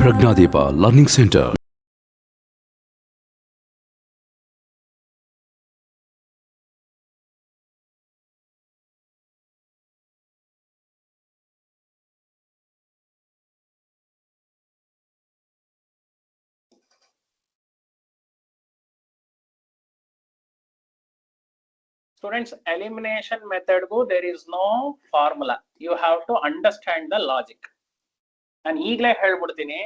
ಪ್ರಜ್ಞಾದೀಪ learning centre. Students, elimination method go, there is no formula. You have to understand the logic. ನಾನು ಈಗಲೇ ಹೇಳ್ಬಿಡ್ತೀನಿ,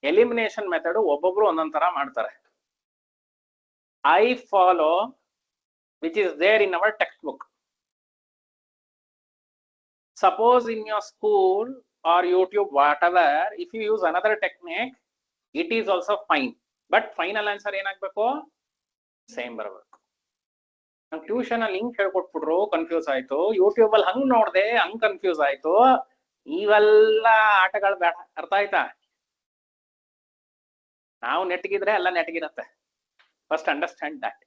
elimination method ಒಬ್ಬೊಬ್ರು ಒಂದೊಂದ್ ತರ ಮಾಡ್ತಾರೆ. I follow which is there in our textbook. Suppose in your school or YouTube, whatever, if you use another technique, it is also fine. But final answer ಏನಾಗಬೇಕು? Same ಬರಬೇಕು. ನಾನು ಟ್ಯೂಷನ್ ಅಲ್ಲಿ ಹಿಂಗ್ ಹೇಳ್ಕೊಟ್ಬಿಟ್ರು, confuse ಆಯ್ತು. ಯೂಟ್ಯೂಬ್ ಅಲ್ಲಿ ಹಂಗ್ ನೋಡ್ದೆ, ಹಂಗ್ confuse ಆಯ್ತು. ಇವೆಲ್ಲ ಆಟಗಳು ಬೇಡ. ಅರ್ಥ ಆಯ್ತಾ? ನಾವು ನೆಟ್ಗಿದ್ರೆ ಎಲ್ಲ ನೆಟ್ಗಿರತ್ತೆ. First understand that.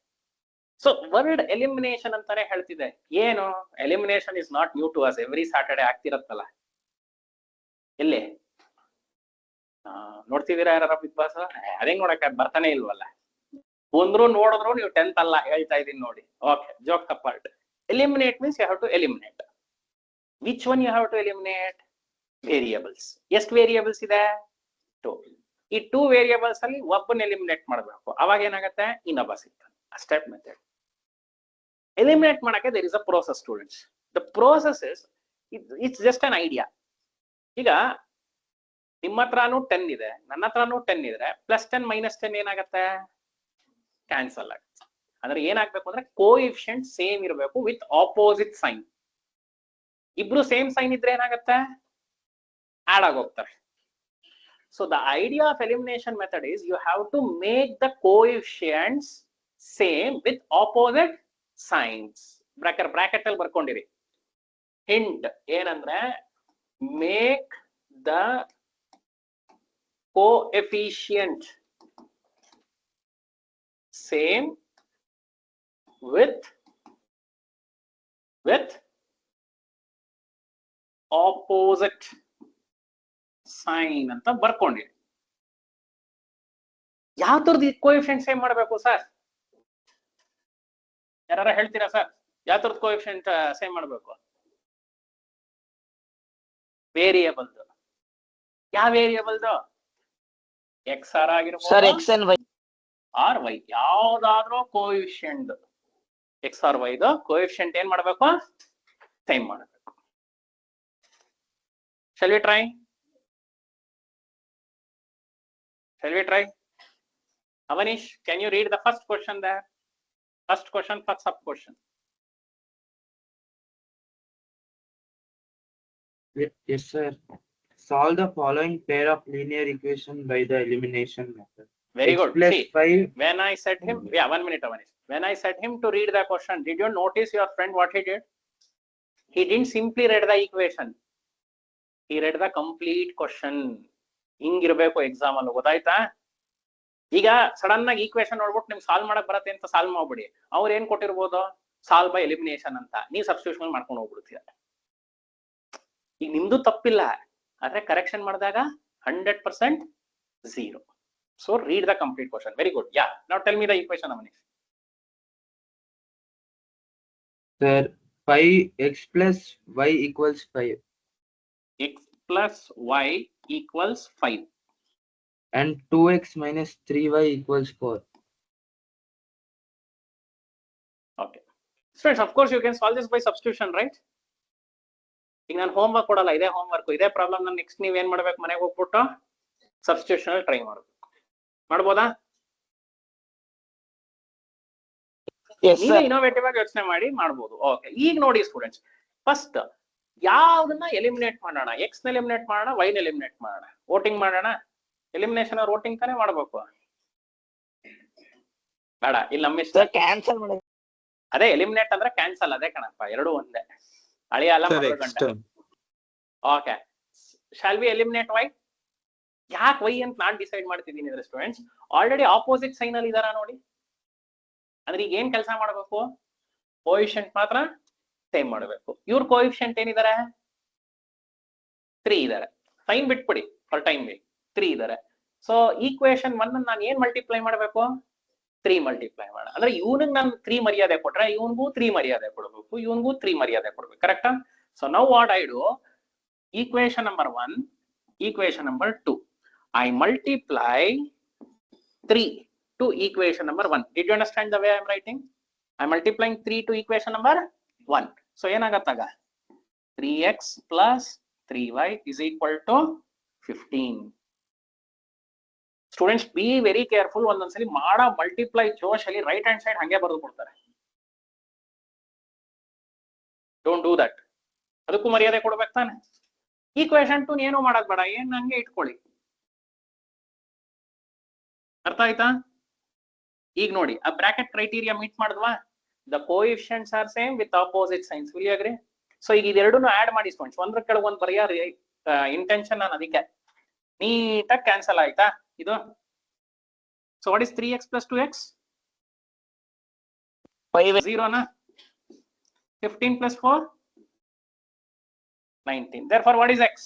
So word elimination ಅಂತಾನೆ ಹೇಳ್ತಿದೆ. ಏನು elimination is not new to us. Every Saturday ಆಗ್ತಿರತ್ತಲ್ಲ. ಎಲ್ಲಿ ನೋಡ್ತಿದ್ದೀರಾ ಯಾರ ಬಿಗ್ ಬಾಸ್? ಅದೇ ನೋಡಕ್ಕೆ ಬರ್ತಾನೆ ಇಲ್ವಲ್ಲ. ಒಂದ್ರು ನೋಡಿದ್ರು ನೀವು 10th ಅಲ್ಲ ಹೇಳ್ತಾ ಇದೀನಿ ನೋಡಿ. Okay, joke apart. Eliminate means you have to eliminate. Which one you have to eliminate? Variables. ಎಷ್ಟು ವೇರಿಯೇಬಲ್ಸ್ ಇದೆ? 2. ಈ 2 ವೇರಿಯೇಬಲ್ಸ್ ಅಲ್ಲಿ ಒಬ್ಬನ ಎಲಿಮಿನೇಟ್ ಮಾಡಬೇಕು. ಅವಾಗ ಏನಾಗುತ್ತೆ? ಇನ್ನೊಬ್ಬ ಸಿಗ್ತಾನೆ. Step method. ಎಲಿಮಿನೇಟ್ ಮಾಡಕ್ಕೆ there is a process students. The process is it's just an idea. ಈಗ ನಿಮ್ಮ ಹತ್ರನೂ 10 ಇದೆ, ನನ್ನ ಹತ್ರನೂ 10 ಇದ್ರೆ +10 -10 ಏನಾಗತ್ತೆ? ಕ್ಯಾನ್ಸಲ್ ಆಗುತ್ತೆ. ಅಂದ್ರೆ ಏನಾಗ್ಬೇಕು ಅಂದ್ರೆ ಕೋಎಫಿಷಿಯಂಟ್ ಸೇಮ್ ಇರಬೇಕು ವಿತ್ ಆಪೋಸಿಟ್ ಸೈನ್. ಇಬ್ರು ಸೇಮ್ ಸೈನ್ ಇದ್ರೆ ಏನಾಗತ್ತೆ? ಆಡ್ ಆಗೋಗ್ತಾರೆ. So the idea of elimination method is you have to make the coefficients same with opposite signs. Bracket ಅಲ್ಲಿ ಬರ್ಕೊಂಡಿರಿ. ಹಿಂಟ್ ಏನಂದ್ರೆ make the coefficient same with opposite sign ಅಂತ ಬರ್ಕೊಂಡಿರಿ. ಯಾವ ತರದ್ದು ಕೋಎಫಿಷಿಯಂಟ್ ಸೇಮ್ ಮಾಡಬೇಕು ಸರ್? ಯಾರು ಹೇಳ್ತೀರಾ ಸರ್? ಯಾವ ತರದ ಕೋಎಫಿಷಿಯಂಟ್ ಸೇಮ್ ಮಾಡಬೇಕು? ವೇರಿಯೇಬಲ್ದು. ಯಾವ ವೇರಿಯೇಬಲ್ದು? ಎಕ್ಸ್ ಆರ್ ಆಗಿರ್ಬೋದು sir, x and y or y. ಯಾವ್ದಾದ್ರೂ ಕೋಎಫಿಷಿಯಂಟ್ ಎಕ್ಸ್ ಆರ್ ವೈದು ಕೋಎಫಿಷಿಯಂಟ್ ಏನ್ ಮಾಡಬೇಕು? ಸೇಮ್ ಮಾಡಬೇಕು. Shall we try? Avanish, can you read the first question there? First question, first sub question. Yes, sir. Solve the following pair of linear equation by the elimination method. Very X good. plus See, 5. when I said him, 1 minute, Avanish. When I said him to read the question, did you notice your friend what he did? He didn't simply read the equation. He read the complete question. ಹಿಂಗಿರ್ಬೇಕು exam ಅಲ್ಲಿ, ಗೊತ್ತಾಯ್ತಾ? ಈಗ sudden ಆಗಿ equation ನೋಡ್ಬಿಟ್ಟು ನಿಮ್ಗೆ solve ಮಾಡಕ್ ಬರತ್ತೆ ಅಂತ ಸಾಲ್ವ್ ಮಾಡ್ಬಿಡಿ. ಅವ್ರು ಏನ್ ಕೊಟ್ಟಿರ್ಬೋದು? ಸಾಲ್ವ್ ಬೈ ಎಲಿಮಿನೇಷನ್ ಅಂತ. ನೀವು ಸಬ್ಸ್ಟಿಟ್ಯೂಷನ್ ಮಾಡ್ಕೊಂಡು ಹೋಗ್ಬಿಡ್ತೀರ. ಈಗ ನಿಮ್ದು ತಪ್ಪಿಲ್ಲ, ಆದ್ರೆ ಕರೆಕ್ಷನ್ ಮಾಡಿದಾಗ 100% 0. So read the complete question. Very good. Yeah. Now tell me the equation, Avanish. Sir, 5x plus y equals 5. X plus y equals 5. And 2x minus 3y equals 4. Okay. Students, of course, you can solve this by substitution, right? ಈಗ ನಾನು homework ಕೊಡಲ್ಲ, ಇದೇ homework, ಇದೇ problem. ನಾನು next ನೀವ್ ಏನ್ ಮಾಡ್ಬೇಕು? ಮನೆಗೆ ಹೋಗ್ಬಿಟ್ಟು ಸಬ್ಸ್ಟಿಟ್ಯೂಷನ್ ಅಲ್ಲಿ ಟ್ರೈ ಮಾಡ್ಬೇಕು. ಮಾಡ್ಬೋದಾ? ನೀವೇ ಇನೋವೇಟಿವ್ ಆಗಿ ಯೋಚನೆ ಮಾಡಿ ಮಾಡ್ಬೋದು. ಓಕೆ, ಈಗ ನೋಡಿ ಸ್ಟೂಡೆಂಟ್ಸ್, ಫಸ್ಟ್ ಯಾವ್ದನ್ನ ಎಲಿಮಿನೇಟ್ ಮಾಡೋಣ? ಎಕ್ಸ್ ನ ಎಲಿಮಿನೇಟ್ ಮಾಡೋಣ, ವೈ ನ ಎಲಿಮಿನೇಟ್ ಮಾಡೋಣ? ವೋಟಿಂಗ್ ಮಾಡೋಣ. ಎಲಿಮಿನೇಷನ್ ಅವ್ರು ವೋಟಿಂಗ್ ತಾನೇ ಮಾಡ್ಬೇಕು. ಬೇಡ, ಇಲ್ಲಿ ನಮ್ಮ ಇಷ್ಟ. ಕ್ಯಾನ್ಸಲ್ ಮಾಡಿ. ಅದೇ ಎಲಿಮಿನೇಟ್ ಅಂದ್ರೆ ಕ್ಯಾನ್ಸಲ್, ಅದೇ ಕಣಪ್ಪ, ಎರಡು ಒಂದೇ. ಅಳಿಯ ಅಲ್ಲ ಮಗಳು ಗಂಟೆ. Okay, shall we eliminate y? ಯಾಕೆ ವೈ ಅಂತ ನಾನ್ ಡಿಸೈಡ್ ಮಾಡ್ತಿದ್ದೀನಿ ಅಂದ್ರೆ ಸ್ಟೂಡೆಂಟ್ಸ್, ಆಲ್ರೆಡಿ ಆಪೋಸಿಟ್ ಸೈನ್ ಅಲ್ಲಿ ಇದಾರ ನೋಡಿ. ಅಂದ್ರೆ ಈಗ ಏನ್ ಕೆಲಸ ಮಾಡಬೇಕು? ಕೋಎಫಿಷಿಯಂಟ್ ಮಾತ್ರ ಸೇಮ್ ಮಾಡಬೇಕು. ಇವ್ರ ಕೋಎಫಿಷಿಯಂಟ್ ಏನಿದ್ದಾರೆ? 3 ಇದಾರೆ. ಸೈನ್ ಬಿಟ್ಬಿಡಿ ಫಾರ್ ಟೈಮ್ ಬಿ. 3 ಇದಾರೆ. ಸೊ ಈಕ್ವೇಶನ್ 1 ನಾನು ಏನ್ ಮಲ್ಟಿಪ್ಲೈ ಮಾಡಬೇಕು? 3 ಮಲ್ಟಿಪ್ಲೈ ಮಾಡ. ಅಂದ್ರೆ ಇವನಿಗೆ ನಾನು 3 ಮರ್ಯಾದೆ ಕೊಟ್ರೆ ಇವನ್ಗೂ 3 ಮರ್ಯಾದೆ ಕೊಡ್ಬೇಕು, ಇವನ್ಗೂ 3 ಮರ್ಯಾದೆ ಕೊಡ್ಬೇಕು. ಕರೆಕ್ಟಾ? So now what I do, equation number 1, equation number 2. I multiply 3 to equation number 1. Did you understand the way I am writing? I am multiplying 3 to equation number 1. So ಏನಾಗತ್ತಾಗ 3x plus 3y is equal to 15. Students, be very careful. ಒಂದೊಂದ್ಸಲಿ ಮಾಡೋ multiply ಜೋಶಲ್ಲಿ right hand side ಹಂಗೆ ಬರೆದು ಕೊಡ್ತಾರೆ. Don't do that. ಅದಕ್ಕೂ ಮರ್ಯಾದೆ ಕೊಡ್ಬೇಕು ತಾನೆ. Equation 2 ಏನು ಮಾಡೋದ್ ಬೇಡ, ಏನ್ ಹಂಗೆ ಇಟ್ಕೊಳ್ಳಿ. ಅರ್ಥ ಆಯ್ತಾ? ಈಗ ನೋಡಿ, ಆ ಬ್ರಾಕೆಟ್ ಕ್ರೈಟೀರಿಯಾ ಮೀಟ್ ಮಾಡಿದ್ವಾ? The coefficients are same with opposite signs. Will you agree? So ಈಗ ಇದೆರಡನ್ನು ಆಡ್ ಮಾಡಿ ಸ್ಟೂಡೆಂಟ್ಸ್, ಒಂದ್ರ ಕೆಳಗೆ ಒಂದು ಬರೆಯ ಇಂಟೆನ್ಷನ್ ನಾನು ಅದಕ್ಕೆ ನೀಟಾಗಿ ಕ್ಯಾನ್ಸಲ್ ಆಯ್ತಾ ಇದು. So what is 3x plus 2x? 0 na? 15 plus 4? 19. Therefore, what is x?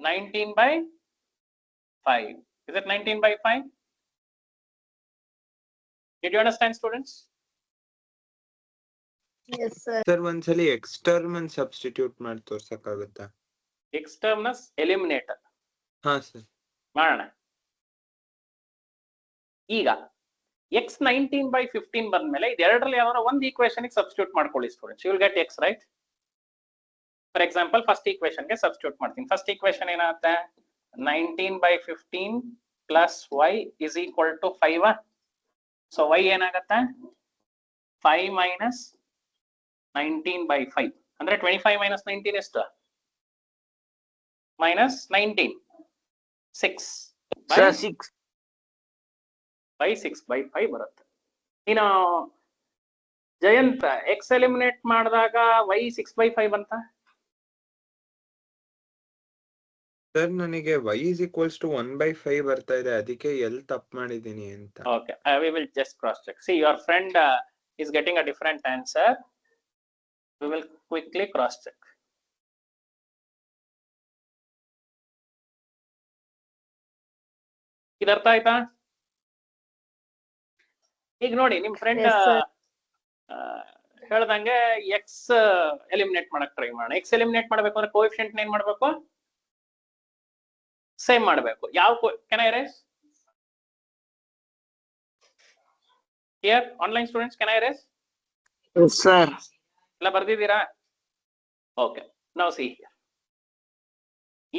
19 by 5. Is it 19 by 5? Did you understand, students? Yes, sir. Sir, ಒಂದ್ಸಲಿ x term ಅನ್ನು ಸಬ್ಸ್ಟಿಟ್ಯೂಟ್ ಮಾಡಿ ತೋರ್ಸಕ್ಕಾಗುತ್ತಾ? X term ನ ಎಲಿಮಿನೇಟರ್ ಹಾ ಸರ್ ಮಾಡೋಣ. ಈಗ x 19 by 15 ಬಂದ್ಮೇಲೆ ಇದೆರಡರಲ್ಲಿ ಯಾವ್ದಾರ ಒಂದು ಈಕ್ವೇಶನ್ ಸಬ್ಸ್ಟಿಟ್ಯೂಟ್ ಮಾಡ್ಕೊಳ್ಳಿ students. You will get x, right? For example first equation ಗೆ ಸಬ್ಸ್ಟಿಟ್ಯೂಟ್ ಮಾಡ್ತೀನಿ. ಫಸ್ಟ್ ಈಕ್ವೇಶನ್ ಏನಾಗುತ್ತೆ? 19 by 15 plus y is equal to 5. So y ಏನಾಗತ್ತೆ? 5 minus 19 by 5 ಅಂದ್ರೆ 25 minus 19 ಎಷ್ಟು? minus 19. 6 by 6 by 6 by 5 ಬರುತ್ತೆ. ಇನ್ನು ಜಯಂತ್ ಎಕ್ಸ್ ಎಲಿಮಿನೇಟ್ ಮಾಡಿದಾಗ y 6 by 5 ಅಂತ. ಸರ್ ನನಗೆ y is equals to 1 by 5 ಬರ್ತಾ ಇದೆ, ಅದಕ್ಕೆ ಎಲ್ಲಿ ತಪ್ಪು ಮಾಡಿದೀನಿ ಅಂತ. Okay, we will just cross check. See, your friend is getting a different answer. We will quickly cross check. ಇದು ಅರ್ಥ ಆಯ್ತಾ? ಈಗ ನೋಡಿ ನಿಮ್ ಫ್ರೆಂಡ್ Yes, sir. ಹೇಳ್ದಂಗೆ ಎಕ್ಸ್ ಎಲಿಮಿನೇಟ್ ಮಾಡಕ್ ಟ್ರೈ ಮಾಡೋಣ. ಎಕ್ಸ್ ಎಲಿಮಿನೇಟ್ ಮಾಡ್ಬೇಕು ಅಂದ್ರೆ ಕೋಎಫಿಷಿಯಂಟ್ ಏನ್ ಮಾಡ್ಬೇಕು? ಸೇಮ್ ಮಾಡ್ಬೇಕು. ಯಾವ can I raise here? Online students can I raise? Yes, sir. ಎಲ್ಲ ಬರ್ದಿದ್ದೀರಾ? Okay, now see here.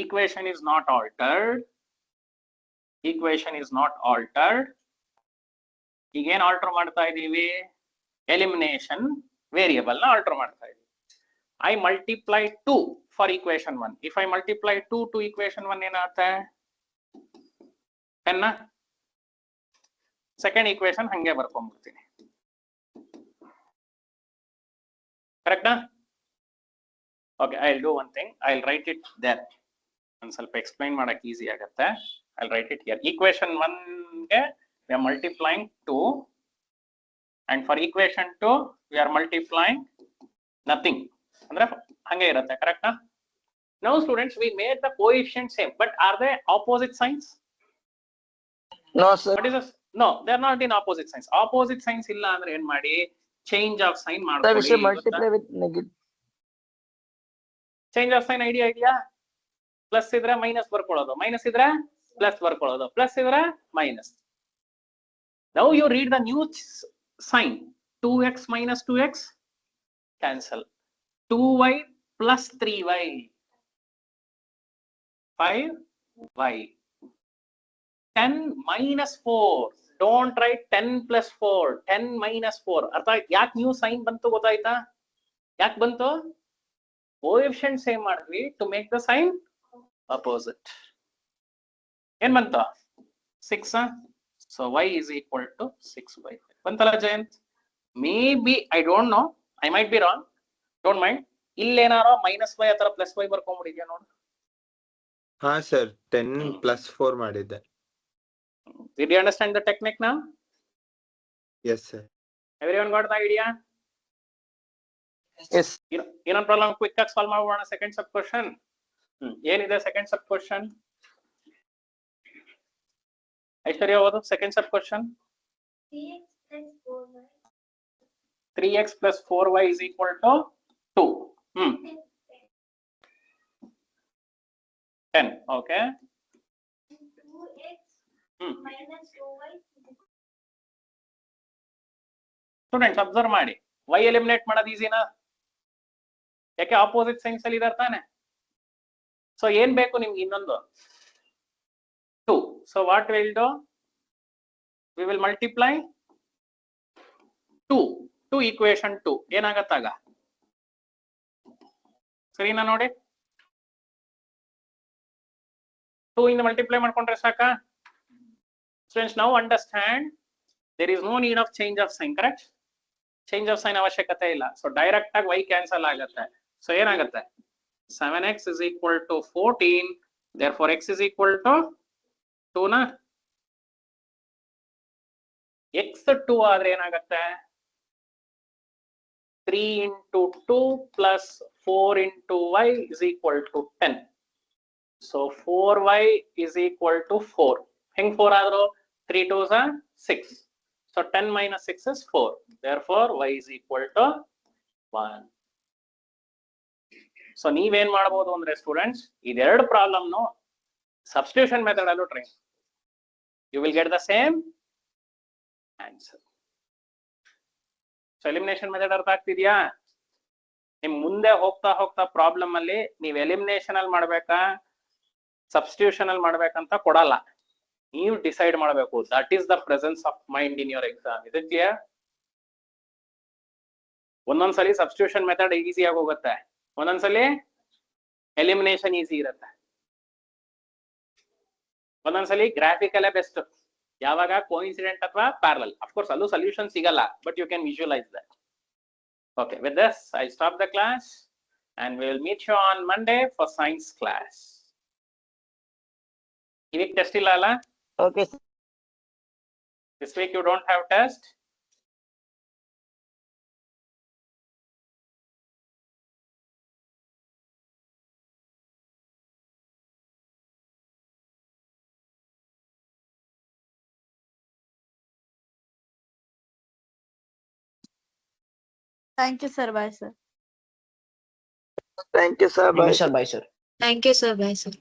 Equation is not altered. Equation is not altered. ಈಗ ಏನ್ ಆಲ್ಟರ್ ಮಾಡ್ತಾ ಇದೀವಿ? ಎಲಿಮಿನೇಷನ್ ವೇರಿಯಬಲ್ ನ ಆಲ್ಟರ್ ಮಾಡ್ತಾ ಇದೀವಿ. I multiply 2 for equation 1. If I multiply 2 to equation 1 ಏನಾಗುತ್ತೆ? 10 ನ ಸೆಕೆಂಡ್ ಈಕ್ವೇಶನ್ ಹಂಗೆ ಬರ್ಕೊಂಡ್ಬಿಡ್ತೀನಿ. ಕರೆಕ್ಟಾ? Okay, I will do one thing. I will write it there. ಒಂದ್ ಸ್ವಲ್ಪ ಎಕ್ಸ್ಪ್ಲೈನ್ ಮಾಡಕ್ ಈಸಿ ಆಗುತ್ತೆ. ಐ ವಿಲ್ ರೈಟ್ ಇಟ್ ಹಿಯರ್. ಈಕ್ವೇಶನ್ 1 ಗೆ we are multiplying 2 and for equation 2 we are multiplying nothing. ಅಂದ್ರೆ ಹಂಗೆ ಇರುತ್ತೆ. ಕರೆಕ್ಟಾ? Now students, we made the coefficient same, but are they opposite signs? No, sir. What is this? No, they are not in opposite signs. Opposite signs ಇಲ್ಲ ಅಂದ್ರೆ ಏನ್ ಮಾಡಿ? Change of sign Sir, we should ಮಾಡ್ಕೊಳ್ಳಿ. multiply with negative. Change of sign idea ಇದೆಯಾ? Plus ಇದ್ರೆ minus ಬರ್ಕೊಳ್ಳೋದು, minus ಇದ್ರೆ plus ಬರ್ಕೊಳ್ಳೋದು, plus ಇದ್ರೆ minus. Now you read the new sign. 2x minus 2x cancel. 2y plus 3y. 5y. 10 minus 4. Don't write 10 plus 4. 10 minus 4. ಅರ್ಥ ಆಯ್ತು? ಯಾಕೆ new sign ಬಂತು ಗೊತ್ತಾಯ್ತಾ? ಯಾಕೆ ಬಂತು? ಕೋಎಫಿಷಿಯಂಟ್ ಸೇಮ್ ಮಾಡಿದ್ವಿ to make the sign opposite. ಏನ್ ಬಂತು? 6. So y is equal to 6 by 5. ಬಂತಲ್ಲ Jayant? Maybe I don't know. I might be wrong. Don't mind. ಇಲ್ಲೇನಾರೋ ಮೈನಸ್ y ಅಥವಾ ಪ್ಲಸ್ y ಬರ್ಕೊಂಡ್ಬಿಟ್ಟಿದ್ಯಾ ನೋಡು. ಹಾ ಸರ್, 10 plus 4 ಮಾಡಿದ್ದೆ. Did you understand the technique now? Yes sir. Everyone got the idea? Yes. ಇನ್ನೊಂದು problem quick ಆಗಿ solve ಮಾಡೋಣ. Second sub question. ಏನಿದೆ ಸೆಕೆಂಡ್ ಸಬ್ ಕ್ವಶನ್? ಐಶ್ವರ್ಯ ಓದು second sub question. 3x plus 4y is equal to 2. 10. Okay. 2x minus 2y. Students observe ಮಾಡಿ, y eliminate ಮಾಡೋದು ಈಸಿನಾ? ಯಾಕೆ opposite science ಅಲ್ಲಿ ಇದಾರೆ ತಾನೆ. ಸೊ ಏನ್ ಬೇಕು ನಿಮ್ಗೆ ಇನ್ನೊಂದು 2. So what will do? We will multiply 2 equation 2 ಏನಾಗತ್ತಾಗ? ಸರಿನಾ ನೋಡಿ, 2 ಇಂದ ಮಲ್ಟಿಪ್ಲೈ ಮಾಡ್ಕೊಂಡ್ರೆ ಸಾಕಾ? Students now understand there is no need of change of sign. Correct? Change of sign ಅವಶ್ಯಕತೆ ಇಲ್ಲ. ಸೊ ಡೈರೆಕ್ಟ್ ಆಗಿ y ಕ್ಯಾನ್ಸಲ್ ಆಗುತ್ತೆ. ಸೊ ಏನಾಗುತ್ತೆ? 7x is equal to 14. Therefore x is equal to 2 ನಾ? x 2 ಆದ್ರೆ ಏನಾಗುತ್ತೆ? 3 into 2 plus 4 into y is equal to 10. So 4y is equal to 4. ಹೆಂಗ್ 4 ಆದ್ರು? 3 2s are 6. So 10 minus 6 is 4. Therefore y is equal to 1. So ನೀವೇನ್ ಮಾಡಬಹುದು ಅಂದ್ರೆ students, ಇದೆರಡು problem substitution method ಅಲ್ಲೂ try, you will get the same answer. So elimination method ಅರ್ಥ ಆಗ್ತಿದ್ಯಾ? ನಿಮ್ ಮುಂದೆ ಹೋಗ್ತಾ ಹೋಗ್ತಾ ಪ್ರಾಬ್ಲಮ್ ಅಲ್ಲಿ ನೀವು ಎಲಿಮಿನೇಷನ್ ಅಲ್ಲಿ ಮಾಡ್ಬೇಕಾ ಸಬ್ಸ್ಟಿಟ್ಯೂಷನ್ ಅಲ್ಲಿ ಮಾಡ್ಬೇಕಂತ ಕೊಡಲ್ಲ, ನೀವು ಡಿಸೈಡ್ ಮಾಡಬೇಕು. That is the presence of mind in your exam. ಇದು ಕ್ಲಿಯರ್? ಒಂದೊಂದ್ಸಲಿ ಸಬ್ಸ್ಟಿಟ್ಯೂಷನ್ ಮೆಥಡ್ ಈಸಿ ಆಗಿ ಹೋಗುತ್ತೆ, ಒಂದೊಂದ್ಸಲಿ ಎಲಿಮಿನೇಷನ್ ಈಸಿ ಇರುತ್ತೆ, ಒಂದೊಂದ್ಸಲಿ ಗ್ರಾಫಿಕಲ್ ಬೆಸ್ಟ್. ಯಾವಾಗ ಕೋಇನ್ಸಿಡೆಂಟ್ ಅಥವಾ ಪ್ಯಾರಲಲ್. ಅಫ್ಕೋರ್ಸ್ ಅಲ್ಲೂ ಸೊಲ್ಯೂಷನ್ ಸಿಗಲ್ಲ, but you can visualise that. Okay, with this I stop the class and we will meet you on Monday for science class. This week test illa alla? Okay, sir. This week you don't have test? Thank you, sir. Bye, sir. Thank you, sir. Thank Bye. you, sir. Bye, sir. Thank you, sir. Bye, sir.